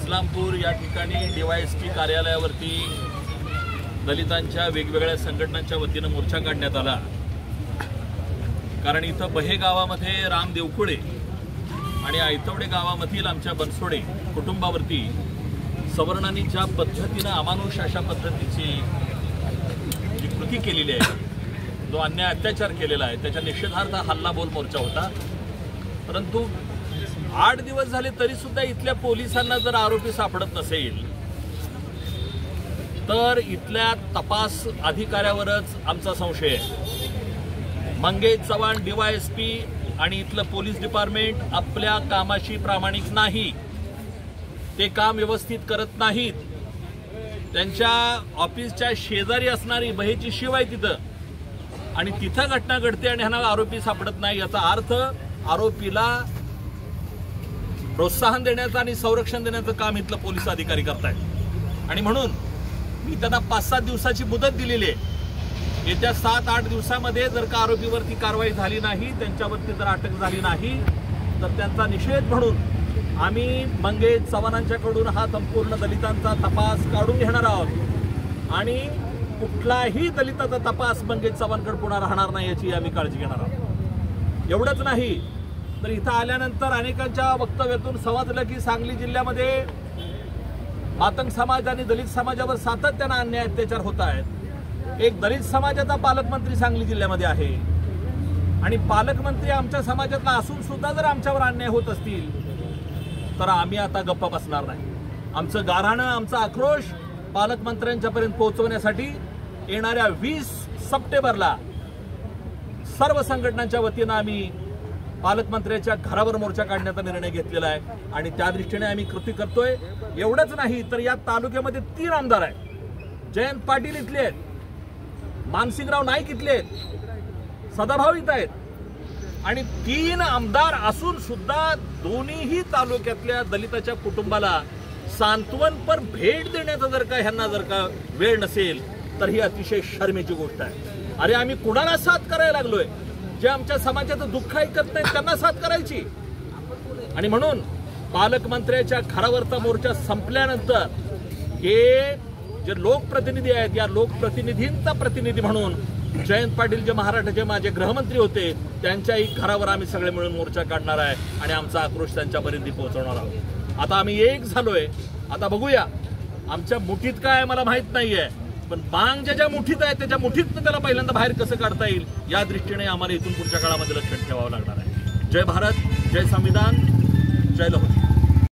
इस्लामपूर या ठिकाणी डीवायएसपी कार्यालयावरती दलितांच्या वेगवेगळ्या संघटनांच्या वतीनं मोर्चा काढण्यात आला। कारण इथं बहे गावामध्ये राम देवकुळे आणि आयतवडे गावामधील आमच्या बनसोडे कुटुंबावरती सवर्णांनी ज्या पद्धतीनं अमानुष अशा पद्धतीची जी कृती केलेली आहे, जो अन्याय अत्याचार केलेला आहे, त्याच्या निषेधार्थ हल्लाबोल मोर्चा होता। परंतु 8 दिवस झाले तरी सुद्धा इथल्या पोलिसांना जर आरोपी सापडत नसेल तर इथल्या तपास अधिकाऱ्यावरच आमचा संशय आहे। मंगेश चव्हाण डीवायएसपी आणि इथलं पोलीस डिपार्टमेंट आपल्या कामाशी प्रामाणिक नाही, ते काम व्यवस्थित करत नाहीत। त्यांच्या ऑफिसच्या शेजारी असणारी बहेची शिव आहे तिथं आणि तिथं घटना घडते आणि ह्यांना आरोपी सापडत नाही। याचा अर्थ आरोपीला प्रोत्साहन देण्याचं आणि संरक्षण देण्याचं काम इथलं पोलीस अधिकारी करतायत। आणि म्हणून मी त्यांना 5-7 दिवसाची मुदत दिलेली आहे। येत्या 7-8 दिवसामध्ये जर का आरोपीवरती कारवाई झाली नाही, त्यांच्यावरती जर अटक झाली नाही तर त्यांचा निषेध म्हणून आम्ही मंगेश चव्हाणांच्याकडून हा संपूर्ण दलितांचा तपास काढून घेणार आहोत आणि कुठलाही दलिताचा तपास मंगेश चव्हाणकडे पुन्हा राहणार नाही याची आम्ही काळजी घेणार आहोत। एवढंच नाही तर इथं आल्यानंतर अनेकांच्या वक्तव्यातून समजलं की सांगली जिल्ह्यामध्ये मातंग समाज आणि दलित समाजावर सातत्यानं अन्याय अत्याचार होत आहेत। एक दलित समाजाचा पालकमंत्री सांगली जिल्ह्यामध्ये आहे आणि पालकमंत्री आमच्या समाजातला असून सुद्धा जर आमच्यावर अन्याय होत असतील तर आम्ही आता गप्प बसणार नाही। आमचं गाऱ्हाणं, आमचा आक्रोश पालकमंत्र्यांच्यापर्यंत पोहोचवण्यासाठी येणाऱ्या 20 सप्टेंबरला सर्व संघटनांच्या वतीनं आम्ही पालकमंत्र्यांच्या घरावर मोर्चा काढण्याचा निर्णय घेतलेला आहे आणि त्या दृष्टीने आम्ही कृती करतोय। एवढंच नाही तर या तालुक्यामध्ये 3 आमदार आहेत। जयंत पाटील इथले आहेत, मानसिंगराव नाईक इथले आहेत, सदाभाऊ इथं आहेत आणि 3 आमदार असून सुद्धा दोन्हीही तालुक्यातल्या दलिताच्या कुटुंबाला सांत्वनपर भेट देण्याचा जर का वेळ नसेल तर ही अतिशय शर्मेची गोष्ट आहे। अरे आम्ही कुणाला साथ करायला लागलोय? जे आमच्या समाजाचं दुःख ऐकत नाही त्यांना साथ करायची। आणि म्हणून पालकमंत्र्याच्या घरावरचा मोर्चा संपल्यानंतर हे जे लोकप्रतिनिधी आहेत, या लोकप्रतिनिधींचा प्रतिनिधी म्हणून जयंत पाटील जे महाराष्ट्राचे माझे गृहमंत्री होते त्यांच्याही घरावर आम्ही सगळे मिळून मोर्चा काढणार आहे आणि आमचा आक्रोश त्यांच्यापर्यंत पोहोचवणार आहोत। आता आम्ही एक झालोय, आता बघूया आमच्या मुठीत काय आहे मला माहित नाहीये, पण बांग ज्या मुठीत आहे त्याच्या मुठीतनं त्याला पहिल्यांदा बाहेर कसं काढता येईल या दृष्टीने आम्हाला इथून पुढच्या काळामध्ये लक्ष ठेवावं लागणार आहे। जय भारत, जय संविधान, जय लोक।